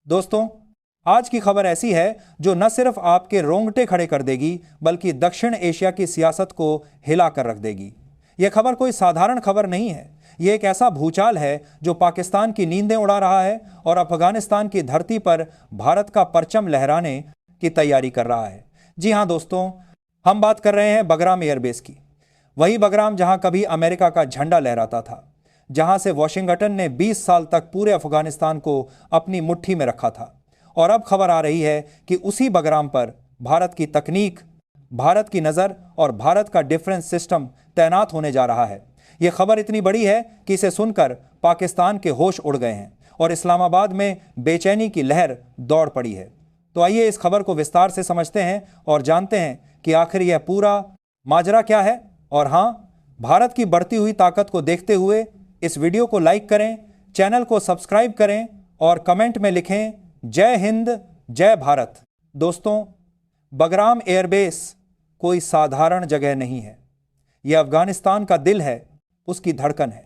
दोस्तों, आज की खबर ऐसी है जो न सिर्फ आपके रोंगटे खड़े कर देगी बल्कि दक्षिण एशिया की सियासत को हिला कर रख देगी। यह खबर कोई साधारण खबर नहीं है। यह एक ऐसा भूचाल है जो पाकिस्तान की नींदें उड़ा रहा है और अफगानिस्तान की धरती पर भारत का परचम लहराने की तैयारी कर रहा है। जी हां दोस्तों, हम बात कर रहे हैं बगराम एयरबेस की। वही बगराम जहां कभी अमेरिका का झंडा लहराता था, जहां से वॉशिंगटन ने 20 साल तक पूरे अफगानिस्तान को अपनी मुट्ठी में रखा था। और अब खबर आ रही है कि उसी बगराम पर भारत की तकनीक, भारत की नज़र और भारत का डिफेंस सिस्टम तैनात होने जा रहा है। यह खबर इतनी बड़ी है कि इसे सुनकर पाकिस्तान के होश उड़ गए हैं और इस्लामाबाद में बेचैनी की लहर दौड़ पड़ी है। तो आइए इस खबर को विस्तार से समझते हैं और जानते हैं कि आखिर यह पूरा माजरा क्या है। और हाँ, भारत की बढ़ती हुई ताकत को देखते हुए इस वीडियो को लाइक करें, चैनल को सब्सक्राइब करें और कमेंट में लिखें जय हिंद, जय भारत। दोस्तों, बगराम एयरबेस कोई साधारण जगह नहीं है। यह अफगानिस्तान का दिल है, उसकी धड़कन है।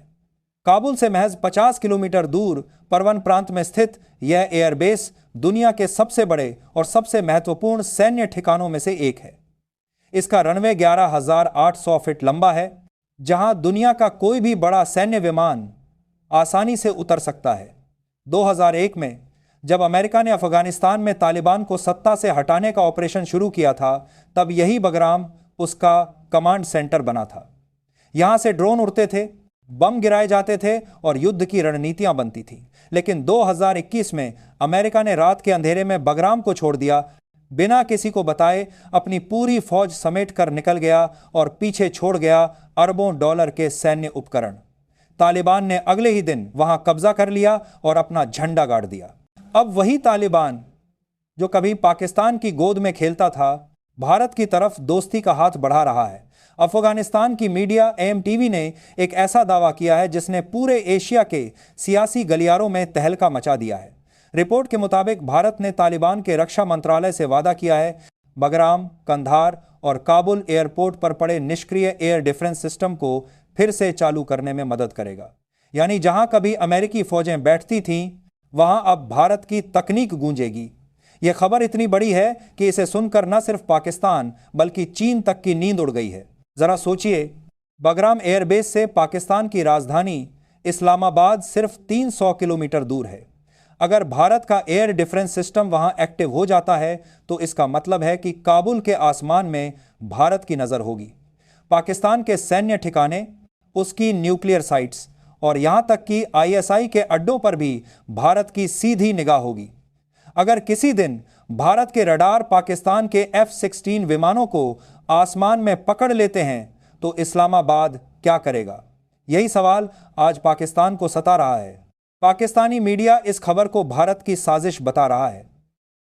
काबुल से महज 50 किलोमीटर दूर परवन प्रांत में स्थित यह एयरबेस दुनिया के सबसे बड़े और सबसे महत्वपूर्ण सैन्य ठिकानों में से एक है। इसका रनवे 11,800 फीट लंबा है, जहां दुनिया का कोई भी बड़ा सैन्य विमान आसानी से उतर सकता है। 2001 में जब अमेरिका ने अफगानिस्तान में तालिबान को सत्ता से हटाने का ऑपरेशन शुरू किया था, तब यही बगराम उसका कमांड सेंटर बना था। यहां से ड्रोन उड़ते थे, बम गिराए जाते थे और युद्ध की रणनीतियां बनती थी। लेकिन 2021 में अमेरिका ने रात के अंधेरे में बगराम को छोड़ दिया, बिना किसी को बताए अपनी पूरी फौज समेट कर निकल गया और पीछे छोड़ गया अरबों डॉलर के सैन्य उपकरण। तालिबान ने अगले ही दिन वहां कब्जा कर लिया और अपना झंडा गाड़ दिया। अब वही तालिबान जो कभी पाकिस्तान की गोद में खेलता था, भारत की तरफ दोस्ती का हाथ बढ़ा रहा है। अफगानिस्तान की मीडिया AMTV ने एक ऐसा दावा किया है जिसने पूरे एशिया के सियासी गलियारों में तहलका मचा दिया है। रिपोर्ट के मुताबिक भारत ने तालिबान के रक्षा मंत्रालय से वादा किया है, बगराम, कंधार और काबुल एयरपोर्ट पर पड़े निष्क्रिय एयर डिफेंस सिस्टम को फिर से चालू करने में मदद करेगा। यानी जहां कभी अमेरिकी फौजें बैठती थीं, वहां अब भारत की तकनीक गूंजेगी। यह खबर इतनी बड़ी है कि इसे सुनकर न सिर्फ पाकिस्तान बल्कि चीन तक की नींद उड़ गई है। जरा सोचिए, बगराम एयरबेस से पाकिस्तान की राजधानी इस्लामाबाद सिर्फ 300 किलोमीटर दूर है। अगर भारत का एयर डिफेंस सिस्टम वहां एक्टिव हो जाता है तो इसका मतलब है कि काबुल के आसमान में भारत की नजर होगी। पाकिस्तान के सैन्य ठिकाने, उसकी न्यूक्लियर साइट्स और यहां तक कि ISI के अड्डों पर भी भारत की सीधी निगाह होगी। अगर किसी दिन भारत के रडार पाकिस्तान के F-16 विमानों को आसमान में पकड़ लेते हैं तो इस्लामाबाद क्या करेगा? यही सवाल आज पाकिस्तान को सता रहा है। पाकिस्तानी मीडिया इस खबर को भारत की साजिश बता रहा है।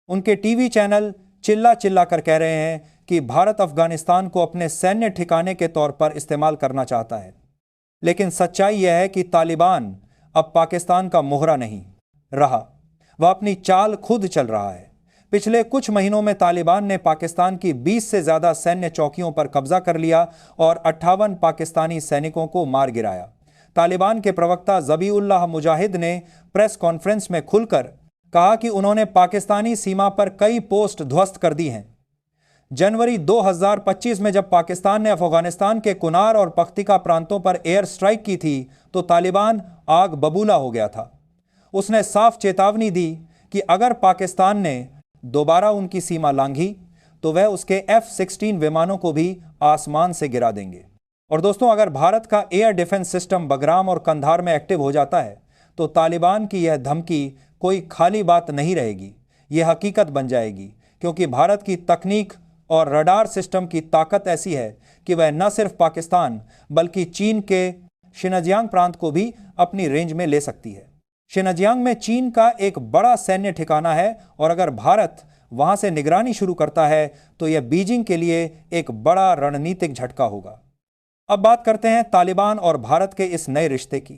उनके टीवी चैनल चिल्ला चिल्ला कर कह रहे हैं कि भारत अफगानिस्तान को अपने सैन्य ठिकाने के तौर पर इस्तेमाल करना चाहता है। लेकिन सच्चाई यह है कि तालिबान अब पाकिस्तान का मोहरा नहीं रहा, वह अपनी चाल खुद चल रहा है। पिछले कुछ महीनों में तालिबान ने पाकिस्तान की 20 से ज्यादा सैन्य चौकियों पर कब्जा कर लिया और 58 पाकिस्तानी सैनिकों को मार गिराया। तालिबान के प्रवक्ता ज़बीउल्लाह मुजाहिद ने प्रेस कॉन्फ्रेंस में खुलकर कहा कि उन्होंने पाकिस्तानी सीमा पर कई पोस्ट ध्वस्त कर दी हैं। जनवरी 2025 में जब पाकिस्तान ने अफगानिस्तान के कुनार और पख्तिका प्रांतों पर एयर स्ट्राइक की थी तो तालिबान आग बबूला हो गया था। उसने साफ चेतावनी दी कि अगर पाकिस्तान ने दोबारा उनकी सीमा लांघी तो वह उसके F-16 विमानों को भी आसमान से गिरा देंगे। और दोस्तों, अगर भारत का एयर डिफेंस सिस्टम बगराम और कंधार में एक्टिव हो जाता है तो तालिबान की यह धमकी कोई खाली बात नहीं रहेगी, यह हकीकत बन जाएगी। क्योंकि भारत की तकनीक और रडार सिस्टम की ताकत ऐसी है कि वह न सिर्फ पाकिस्तान बल्कि चीन के शिनजियांग प्रांत को भी अपनी रेंज में ले सकती है। शिनजियांग में चीन का एक बड़ा सैन्य ठिकाना है और अगर भारत वहां से निगरानी शुरू करता है तो यह बीजिंग के लिए एक बड़ा रणनीतिक झटका होगा। अब बात करते हैं तालिबान और भारत के इस नए रिश्ते की।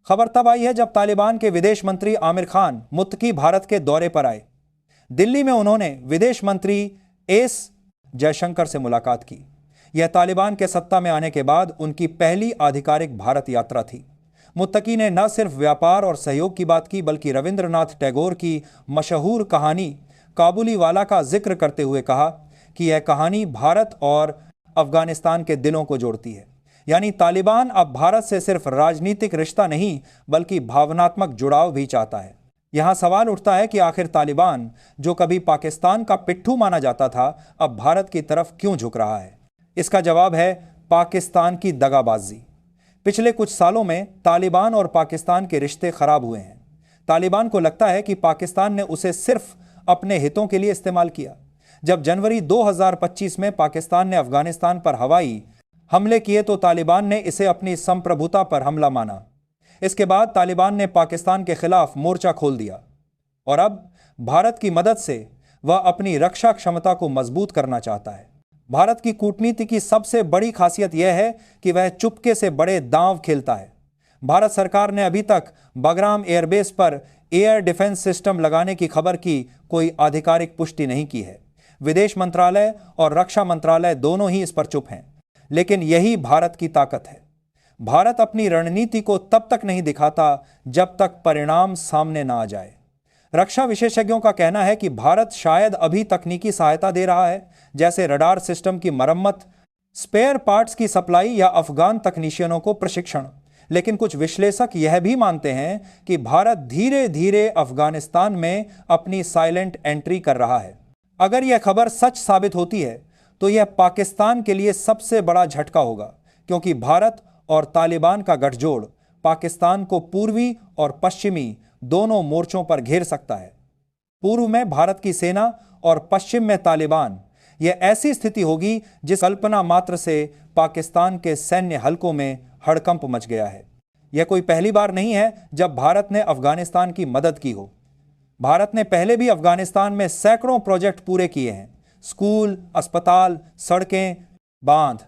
खबर तब आई है जब तालिबान के विदेश मंत्री आमिर खान मुत्तकी भारत के दौरे पर आए। दिल्ली में उन्होंने विदेश मंत्री एस जयशंकर से मुलाकात की। यह तालिबान के सत्ता में आने के बाद उनकी पहली आधिकारिक भारत यात्रा थी। मुत्तकी ने न सिर्फ व्यापार और सहयोग की बात की बल्कि रविंद्रनाथ टैगोर की मशहूर कहानी काबुलीवाला का जिक्र करते हुए कहा कि यह कहानी भारत और अफगानिस्तान के दिलों को जोड़ती है। यानी तालिबान अब भारत से सिर्फ राजनीतिक रिश्ता नहीं बल्कि भावनात्मक जुड़ाव भी चाहता है। यहां सवाल उठता है कि आखिर तालिबान, जो कभी पाकिस्तान का पिट्ठू माना जाता था, अब भारत की तरफ क्यों झुक रहा है? इसका जवाब है पाकिस्तान की दगाबाजी। पिछले कुछ सालों में तालिबान और पाकिस्तान के रिश्ते खराब हुए हैं। तालिबान को लगता है कि पाकिस्तान ने उसे सिर्फ अपने हितों के लिए इस्तेमाल किया। जब जनवरी 2025 में पाकिस्तान ने अफगानिस्तान पर हवाई हमले किए तो तालिबान ने इसे अपनी संप्रभुता पर हमला माना। इसके बाद तालिबान ने पाकिस्तान के खिलाफ मोर्चा खोल दिया और अब भारत की मदद से वह अपनी रक्षा क्षमता को मजबूत करना चाहता है। भारत की कूटनीति की सबसे बड़ी खासियत यह है कि वह चुपके से बड़े दांव खेलता है। भारत सरकार ने अभी तक बगराम एयरबेस पर एयर डिफेंस सिस्टम लगाने की खबर की कोई आधिकारिक पुष्टि नहीं की है। विदेश मंत्रालय और रक्षा मंत्रालय दोनों ही इस पर चुप हैं। लेकिन यही भारत की ताकत है। भारत अपनी रणनीति को तब तक नहीं दिखाता जब तक परिणाम सामने ना आ जाए। रक्षा विशेषज्ञों का कहना है कि भारत शायद अभी तकनीकी सहायता दे रहा है, जैसे रडार सिस्टम की मरम्मत, स्पेयर पार्ट्स की सप्लाई या अफगान तकनीशियनों को प्रशिक्षण। लेकिन कुछ विश्लेषक यह भी मानते हैं कि भारत धीरे धीरे अफगानिस्तान में अपनी साइलेंट एंट्री कर रहा है। अगर यह खबर सच साबित होती है तो यह पाकिस्तान के लिए सबसे बड़ा झटका होगा, क्योंकि भारत और तालिबान का गठजोड़ पाकिस्तान को पूर्वी और पश्चिमी दोनों मोर्चों पर घेर सकता है। पूर्व में भारत की सेना और पश्चिम में तालिबान। यह ऐसी स्थिति होगी जिस कल्पना मात्र से पाकिस्तान के सैन्य हलकों में हड़कंप मच गया है। यह कोई पहली बार नहीं है जब भारत ने अफगानिस्तान की मदद की हो। भारत ने पहले भी अफगानिस्तान में सैकड़ों प्रोजेक्ट पूरे किए हैं, स्कूल, अस्पताल, सड़कें, बांध।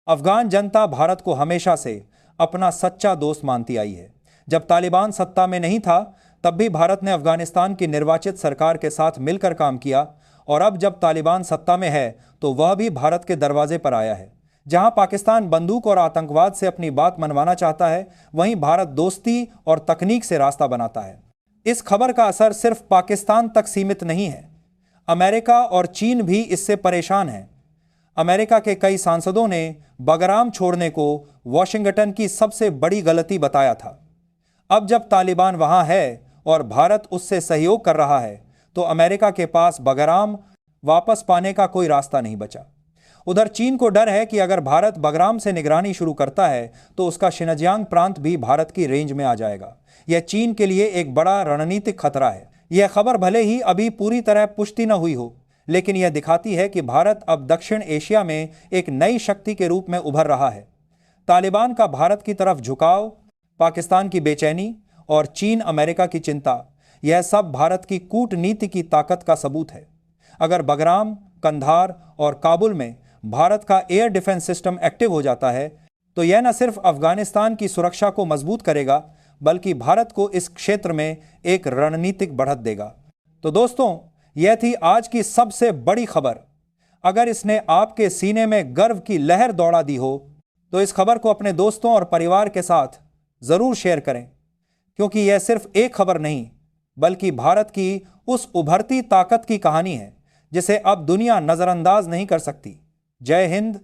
अफगान जनता भारत को हमेशा से अपना सच्चा दोस्त मानती आई है। जब तालिबान सत्ता में नहीं था तब भी भारत ने अफगानिस्तान की निर्वाचित सरकार के साथ मिलकर काम किया, और अब जब तालिबान सत्ता में है तो वह भी भारत के दरवाजे पर आया है। जहां पाकिस्तान बंदूक और आतंकवाद से अपनी बात मनवाना चाहता है, वहीं भारत दोस्ती और तकनीक से रास्ता बनाता है। इस खबर का असर सिर्फ पाकिस्तान तक सीमित नहीं है। अमेरिका और चीन भी इससे परेशान हैं। अमेरिका के कई सांसदों ने बगराम छोड़ने को वॉशिंगटन की सबसे बड़ी गलती बताया था। अब जब तालिबान वहां है और भारत उससे सहयोग कर रहा है तो अमेरिका के पास बगराम वापस पाने का कोई रास्ता नहीं बचा। उधर चीन को डर है कि अगर भारत बगराम से निगरानी शुरू करता है तो उसका शिनजियांग प्रांत भी भारत की रेंज में आ जाएगा। यह चीन के लिए एक बड़ा रणनीतिक खतरा है। यह खबर भले ही अभी पूरी तरह पुष्टि न हुई हो, लेकिन यह दिखाती है कि भारत अब दक्षिण एशिया में एक नई शक्ति के रूप में उभर रहा है। तालिबान का भारत की तरफ झुकाव, पाकिस्तान की बेचैनी और चीन अमेरिका की चिंता, यह सब भारत की कूटनीति की ताकत का सबूत है। अगर बगराम, कंधार और काबुल में भारत का एयर डिफेंस सिस्टम एक्टिव हो जाता है तो यह न सिर्फ अफगानिस्तान की सुरक्षा को मजबूत करेगा बल्कि भारत को इस क्षेत्र में एक रणनीतिक बढ़त देगा। तो दोस्तों, यह थी आज की सबसे बड़ी खबर। अगर इसने आपके सीने में गर्व की लहर दौड़ा दी हो तो इस खबर को अपने दोस्तों और परिवार के साथ जरूर शेयर करें, क्योंकि यह सिर्फ एक खबर नहीं बल्कि भारत की उस उभरती ताकत की कहानी है जिसे अब दुनिया नजरअंदाज नहीं कर सकती। जय हिंद,